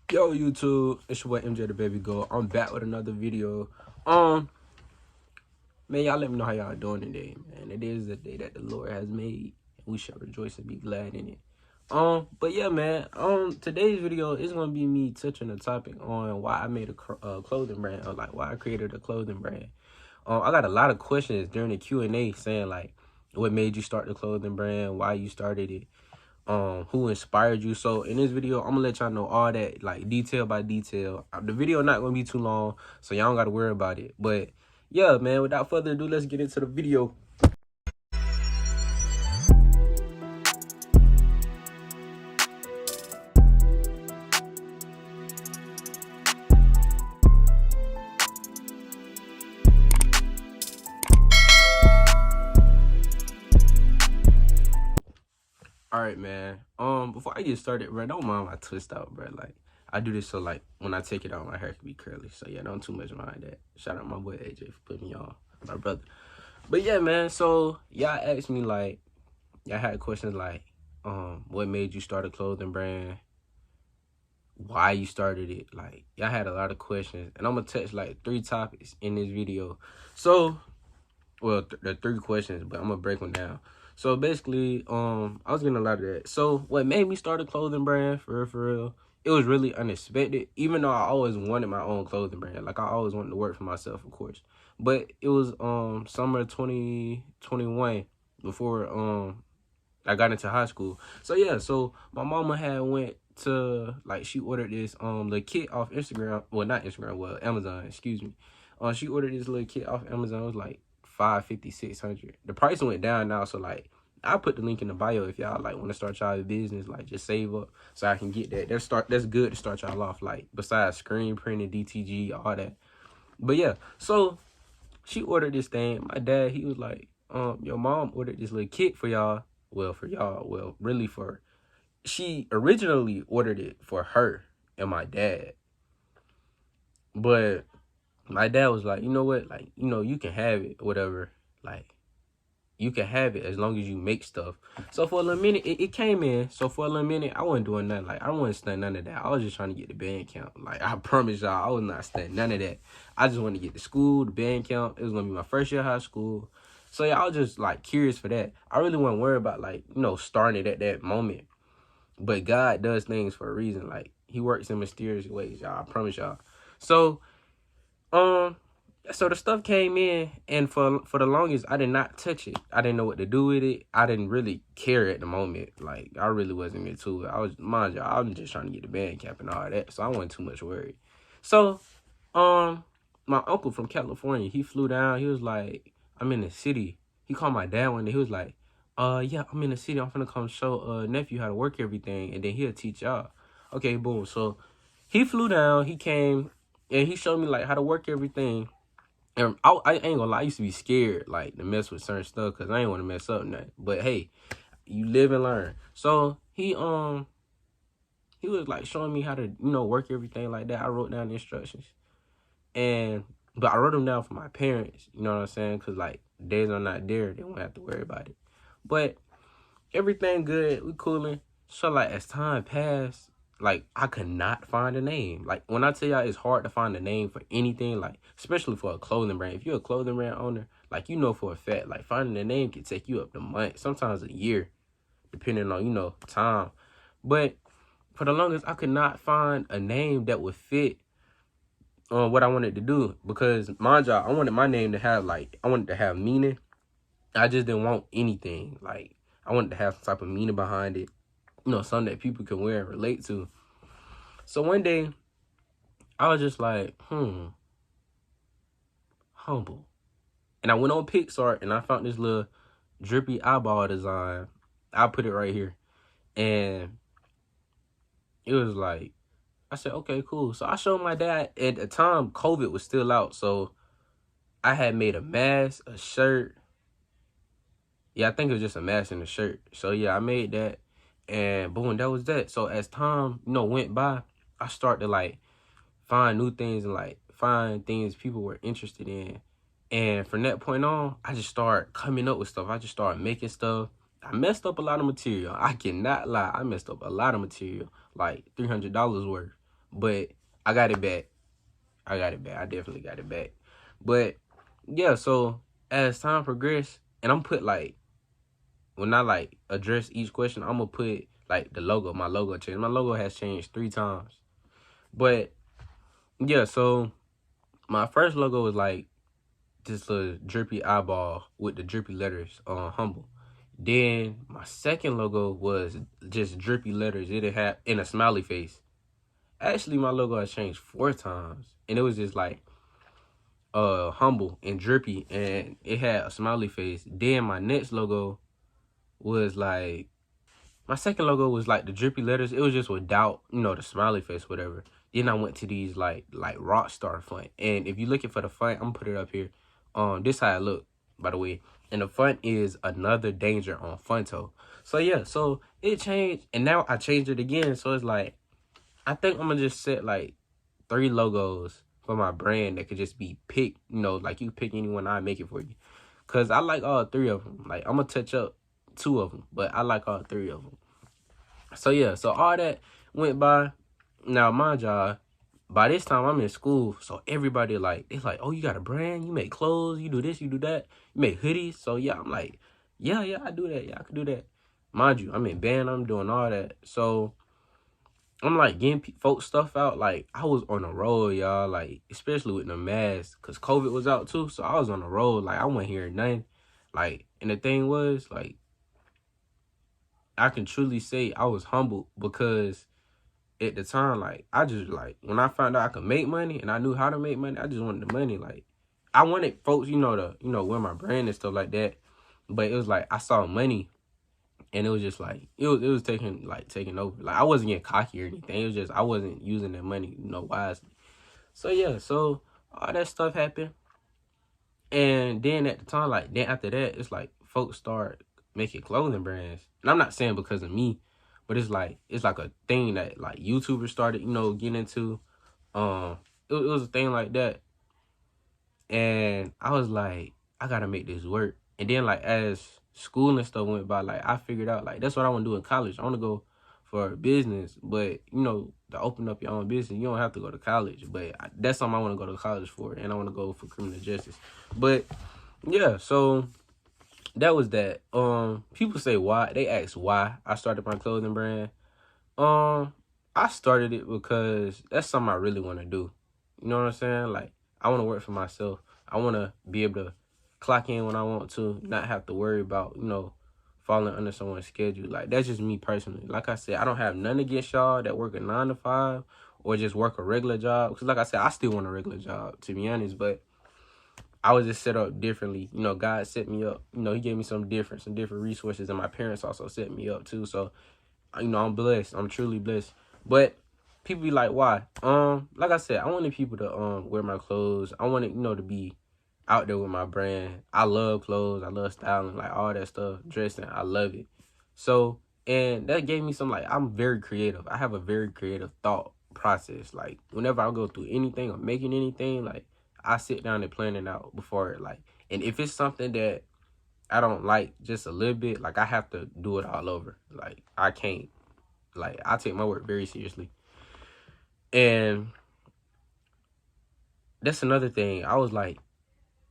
Yo YouTube, it's your boy MJ the Baby Go. I'm back with another video. Man, y'all let me know how y'all doing today, man. It is the day that the Lord has made. We shall rejoice and be glad in it. But yeah, man. Today's video is gonna be me touching a topic on why I made a clothing brand, or like why I created a clothing brand. I got a lot of questions during the Q&A saying like, what made you start the clothing brand? Why you started it? Who inspired you. So in this video, I'm gonna let y'all know all that, like detail by detail. The video not gonna be too long, so y'all don't gotta worry about it. But yeah, man, without further ado, let's get into the video. All right, man. Before I get started, bro, don't mind my twist out, bro. Like, I do this so like when I take it out, my hair can be curly. So yeah, don't too much mind that. Shout out my boy AJ for putting me on, my brother. But yeah, man. So y'all asked me like, y'all had questions like, what made you start a clothing brand? Why you started it? Like, y'all had a lot of questions, and I'm gonna touch like 3 topics in this video. So, well, the 3 questions, but I'm gonna break them down. So basically, I was getting a lot of that. So what made me start a clothing brand, for real, it was really unexpected. Even though I always wanted my own clothing brand, like I always wanted to work for myself, of course. But it was summer 2021 before I got into high school. So yeah, so my mama had went to, like, she ordered this the kit off Instagram. Well, not Instagram, well, Amazon, excuse me. She ordered this little kit off Amazon. It was like 550, 600. The price went down now, so like I'll put the link in the bio if y'all like want to start y'all business, like just save up so I can get that. That's good to start y'all off, like besides screen printing, DTG, all that. But yeah, so she ordered this thing. My dad, he was like, your mom ordered this little kit for y'all. Well, for y'all, well, really for, she originally ordered it for her and my dad. But my dad was like, you know what? Like, you know, you can have it, whatever. Like, you can have it as long as you make stuff. So for a little minute, it came in. So for a little minute, I wasn't doing nothing. Like, I wasn't studying none of that. I was just trying to get the band count. Like, I promise y'all, I was not studying none of that. I just wanted to get the school, the band count. It was going to be my first year of high school. So yeah, I was just like curious for that. I really wasn't worried about like, you know, starting it at that moment. But God does things for a reason. Like, he works in mysterious ways, y'all. I promise y'all. So, so the stuff came in, and for the longest, I did not touch it. I didn't know what to do with it. I didn't really care at the moment. Like, I really wasn't into it. I was, mind you, I was just trying to get the band cap and all that, so I wasn't too much worried. So, my uncle from California, he flew down. He was like, I'm in the city. He called my dad one day. He was like, yeah, I'm in the city. I'm finna come show nephew how to work everything, and then he'll teach y'all. Okay, boom. So he flew down. He came, and he showed me like how to work everything. And I ain't gonna lie, I used to be scared like to mess with certain stuff because I ain't want to mess up nothing. But hey, you live and learn. So he was like showing me how to, you know, work everything like that. I wrote down the instructions, but I wrote them down for my parents. You know what I'm saying? Because like days are not there, they won't have to worry about it. But everything good, we cooling. So like as time passed, like I could not find a name. Like when I tell y'all it's hard to find a name for anything, like especially for a clothing brand. If you're a clothing brand owner, like you know for a fact, like finding a name can take you up to months, sometimes a year, depending on, you know, time. But for the longest, I could not find a name that would fit on what I wanted to do, because mind y'all, I wanted my name to have like, I wanted to have meaning. I just didn't want anything. Like I wanted to have some type of meaning behind it, you know, something that people can wear and relate to. So one day, I was just like, humble. And I went on Pixar and I found this little drippy eyeball design. I'll put it right here. And it was like, I said, okay, cool. So I showed my dad. At the time, COVID was still out. So I had made a mask, a shirt. Yeah, I think it was just a mask and a shirt. So yeah, I made that. And boom, that was that. So as time, you know, went by, I started to like find new things and like find things people were interested in. And from that point on, I just started coming up with stuff. I just started making stuff. I messed up a lot of material. I cannot lie. I messed up a lot of material, like $300 worth. but I got it back. I definitely got it back. But yeah, so as time progressed, and I'm put like when I like address each question, I'm gonna put like the logo. My logo changed. My logo has changed 3 times. But yeah, so my first logo was like just a drippy eyeball with the drippy letters on humble. Then my second logo was just drippy letters. It had in a smiley face. Actually, my logo has changed 4 times, and it was just like humble and drippy, and it had a smiley face. Then my next logo was like my second logo was like the drippy letters. It was just without the smiley face, whatever. Then I went to these like rock star font, and if you're looking for the font, I'm gonna put it up here. This how it look, by the way, and the font is Another Danger on Funto. So yeah, so it changed, and now I changed it again. So it's like I think I'm gonna just set like 3 logos for my brand that could just be picked. Like you pick anyone, I make it for you. Cause I like all 3 of them. Like I'm gonna touch up 2 of them, but I like all 3 of them. So yeah, so all that went by. Now mind y'all, by this time I'm in school, so everybody like it's like, oh, you got a brand, you make clothes, you do this, you do that, you make hoodies. So yeah, I'm like, yeah, I do that, yeah, I can do that. Mind you, I'm in band, I'm doing all that. So I'm like getting folks stuff out. Like I was on the road, y'all. Like especially with the mask, cause COVID was out too. So I was on the road. Like I wasn't hearing nothing. Like and the thing was like I can truly say I was humbled because at the time, like I just like when I found out I could make money and I knew how to make money, I just wanted the money. Like I wanted folks, to wear my brand and stuff like that. But it was like I saw money and it was just like it was taking over. Like I wasn't getting cocky or anything. It was just I wasn't using that money, wisely. So yeah, so all that stuff happened. And then at the time, like then after that, it's like folks start making clothing brands. And I'm not saying because of me, but it's like a thing that like YouTubers started, getting into. It was a thing like that. And I was like, I gotta make this work. And then like as school and stuff went by, like I figured out like that's what I want to do in college. I want to go for business, but to open up your own business, you don't have to go to college. But that's something I want to go to college for, and I want to go for criminal justice. But yeah, so that was that. People say why. They ask why I started my clothing brand. I started it because that's something I really want to do. You know what I'm saying? Like I want to work for myself. I want to be able to clock in when I want to, not have to worry about, falling under someone's schedule. Like that's just me personally. Like I said, I don't have none against y'all that work a 9 to 5 or just work a regular job. Cause like I said, I still want a regular job, to be honest, but I was just set up differently. God set me up. He gave me some different resources, and my parents also set me up too. So, I'm blessed. I'm truly blessed. But people be like, why? Like I said, I wanted people to wear my clothes. I wanted, to be out there with my brand. I love clothes. I love styling, like all that stuff, dressing. I love it. So, and that gave me some like I'm very creative. I have a very creative thought process. Like whenever I go through anything or making anything, like I sit down and plan it out before it, like, and if it's something that I don't like just a little bit, like I have to do it all over. Like I can't, like I take my work very seriously. And that's another thing. I was like,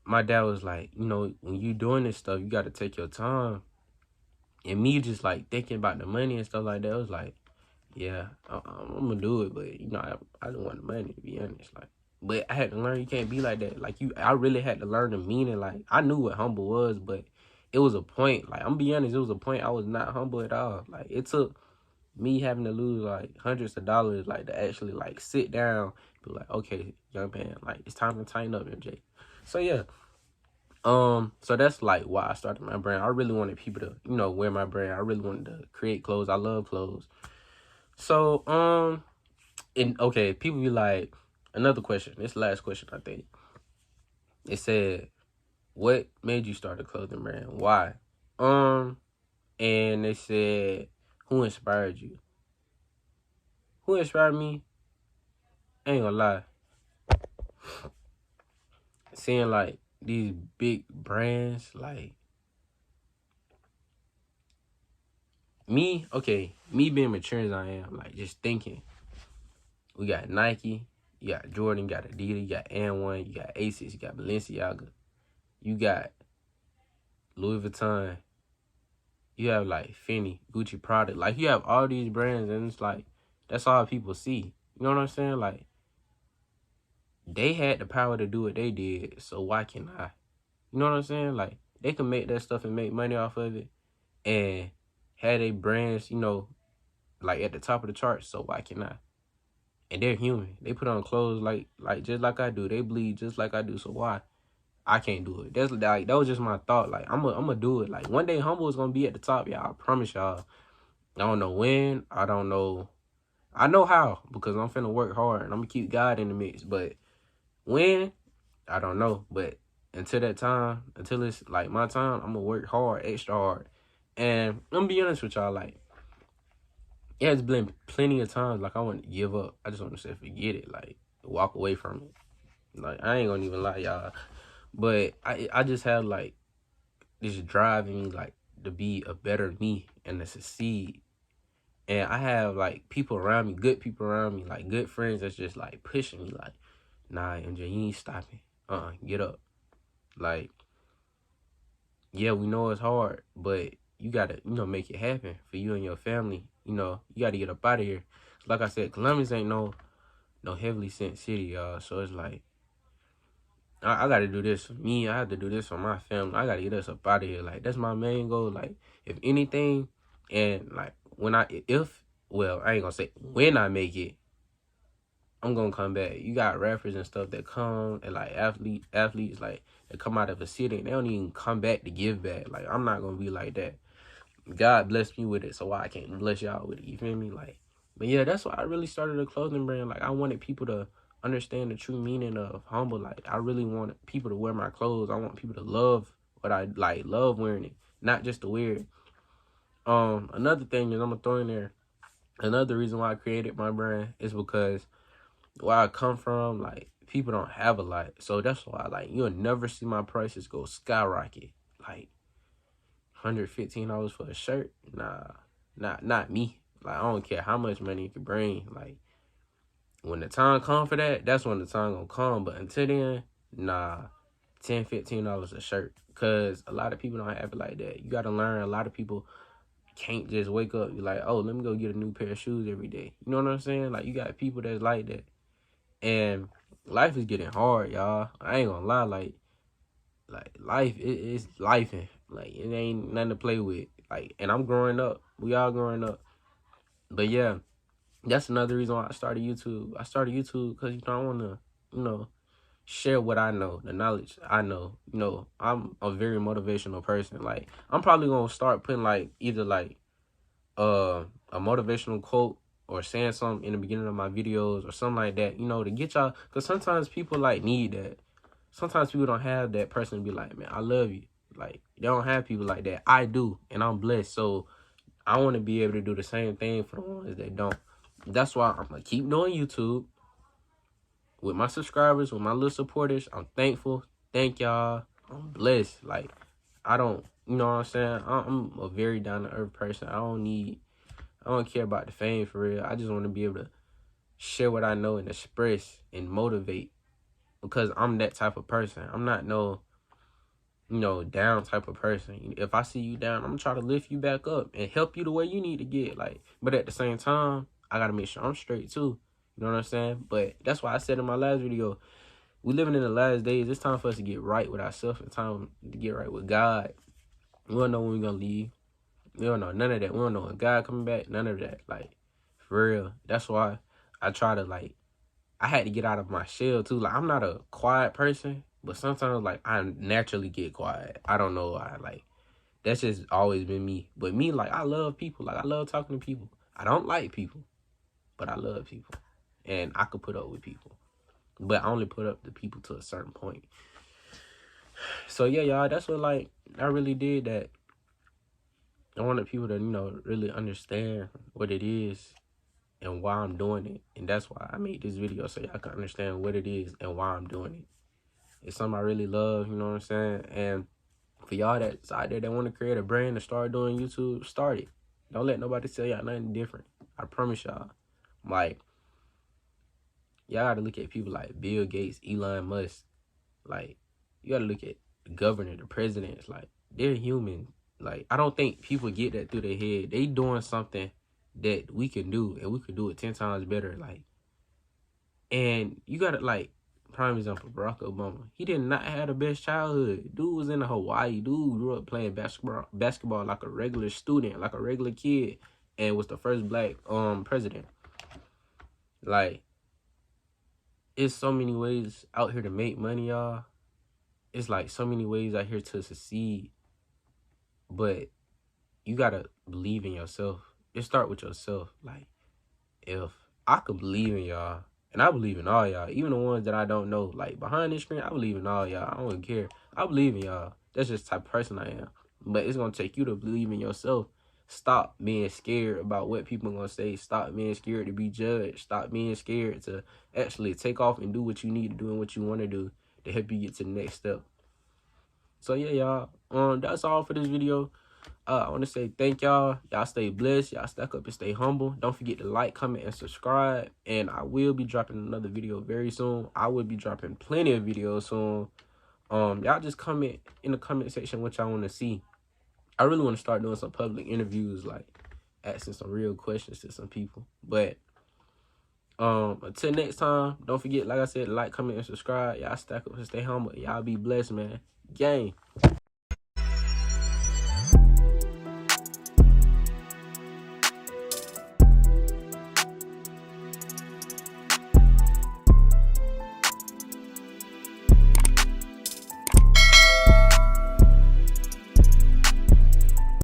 my dad was like, when you doing this stuff, you got to take your time. And me just like thinking about the money and stuff like that, I was like, yeah, I'm gonna do it, but I don't want the money, to be honest. Like, but I had to learn you can't be like that. Like I really had to learn the meaning. Like I knew what humble was, but it was a point. Like I'm gonna be honest, it was a point I was not humble at all. Like it took me having to lose like hundreds of dollars, like to actually like sit down, be like, okay, young man, like it's time to tighten up, MJ. So yeah. So that's like why I started my brand. I really wanted people to, wear my brand. I really wanted to create clothes. I love clothes. So, and okay, people be like, another question. This last question, I think. It said, what made you start a clothing brand? Why? And they said, who inspired you? Who inspired me? I ain't gonna lie. Seeing like these big brands, like me being mature as I am, like just thinking, We got Nike, you got Jordan, you got Adidas, you got N1, you got Asics, you got Balenciaga, you got Louis Vuitton, you have like Fendi, Gucci product. Like you have all these brands and it's like that's all people see. You know what I'm saying? Like they had the power to do what they did, so why can't I? You know what I'm saying? Like they can make that stuff and make money off of it and have their brands, you know, like at the top of the charts, so why can't I? And they're human. They put on clothes like just like I do. They bleed just like I do. So why I can't do it? That's like that was just my thought. Like I'm gonna do it. Like one day Humble is gonna be at the top, y'all. I promise y'all. I don't know when. I don't know. I know how because I'm finna work hard and I'm gonna keep God in the mix. But when, I don't know. But until that time, until it's like my time, I'm gonna work hard, extra hard. And I'm gonna be honest with y'all, like, yeah, it's been plenty of times like I want to give up. I just want to say forget it, like walk away from it. Like I ain't gonna even lie, y'all. But I just have like this driving me like to be a better me and to succeed. And I have like people around me, good people around me, like good friends that's just like pushing me like, nah, MJ, you ain't stopping. Get up. Like, yeah, we know it's hard, but you gotta, you know, make it happen for you and your family. You know, you gotta get up out of here. Like I said, Columbus ain't no heavily sent city, y'all. So it's like I gotta do this for me. I have to do this for my family. I gotta get us up out of here. Like that's my main goal. Like if anything, and like well, I ain't gonna say when I make it, I'm gonna come back. You got rappers and stuff that come and like athletes like that come out of a city and they don't even come back to give back. Like I'm not gonna be like that. God blessed me with it, so why I can't bless y'all with it? You feel me? Like, but yeah, that's why I really started a clothing brand. Like I wanted people to understand the true meaning of humble. Like I really wanted people to wear my clothes. I want people to love what I like, love wearing it, not just to wear it. Another thing is I'm gonna throw in there. Another reason why I created my brand is because where I come from, like people don't have a lot, so that's why like you'll never see my prices go skyrocket. Like $115 for a shirt, nah, not me. Like I don't care how much money you can bring. Like when the time come for that, that's when the time gonna come. But until then, nah, $10-15 a shirt. Cause a lot of people don't have it like that. You gotta learn. A lot of people can't just wake up. You're like, oh, let me go get a new pair of shoes every day. You know what I'm saying? Like you got people that's like that. And life is getting hard, y'all. I ain't gonna lie, like life it's life and like it ain't nothing to play with. Like, and I'm growing up. We all growing up. But yeah, that's another reason why I started YouTube. I started YouTube because you know I wanna, you know, share what I know, the knowledge I know. You know, I'm a very motivational person. Like I'm probably gonna start putting like either like a motivational quote or saying something in the beginning of my videos or something like that, you know, to get y'all, because sometimes people like need that. Sometimes people don't have that person to be like, man, I love you. Like they don't have people like that. I do, and I'm blessed. So I want to be able to do the same thing for the ones that don't. That's why I'm gonna keep doing YouTube with my subscribers, with my little supporters. I'm thankful. Thank y'all. I'm blessed. Like I don't, you know what I'm saying? I'm a very down to earth person. I don't care about the fame for real. I just want to be able to share what I know and express and motivate because I'm that type of person. I'm not no, you know, down type of person. If I see you down, I'm gonna try to lift you back up and help you the way you need to get. Like, but at the same time, I gotta make sure I'm straight too. You know what I'm saying? But that's why I said in my last video, we living in the last days. It's time for us to get right with ourselves and time to get right with God. We don't know when we're gonna leave. We don't know none of that. We don't know when God coming back. None of that. Like, for real. That's why I try to, like, I had to get out of my shell, too. Like, I'm not a quiet person, but sometimes, like, I naturally get quiet. I don't know why. Like, that's just always been me. But me, like, I love people. Like, I love talking to people. I don't like people, but I love people. And I could put up with people. But I only put up the people to a certain point. So, yeah, y'all, that's what, like, I really did that. I wanted people to, you know, really understand what it is and why I'm doing it. And that's why I made this video, so y'all can understand what it is and why I'm doing it. It's something I really love, you know what I'm saying? And for y'all that's out there that want to create a brand and start doing YouTube, start it. Don't let nobody tell y'all nothing different. I promise y'all. Like, y'all gotta look at people like Bill Gates, Elon Musk. Like, you gotta look at the governor, the presidents. Like, they're human. Like, I don't think people get that through their head. They doing something that we can do, and we could do it 10 times better. Like, and you gotta, like, prime example, Barack Obama. He did not have the best childhood. Dude was in Hawaii. Dude grew up playing basketball like a regular student, like a regular kid, and was the first black president. Like, it's so many ways out here to make money, y'all. It's like so many ways out here to succeed, but you gotta believe in yourself. It start with yourself. Like, if I could believe in y'all, and I believe in all y'all, even the ones that I don't know, like behind this screen, I believe in all y'all. I don't care. I believe in y'all. That's just the type of person I am. But it's gonna take you to believe in yourself. Stop being scared about what people are gonna say. Stop being scared to be judged. Stop being scared to actually take off and do what you need to do and what you want to do to help you get to the next step. So yeah, y'all. That's all for this video. I want to say thank y'all. Y'all stay blessed. Y'all stack up and stay humble. Don't forget to like, comment, and subscribe. And I will be dropping another video very soon. I will be dropping plenty of videos soon. Y'all just comment in the comment section what y'all want to see. I really want to start doing some public interviews, like asking some real questions to some people. But until next time, don't forget, like I said, like, comment, and subscribe. Y'all stack up and stay humble. Y'all be blessed, man. Gang.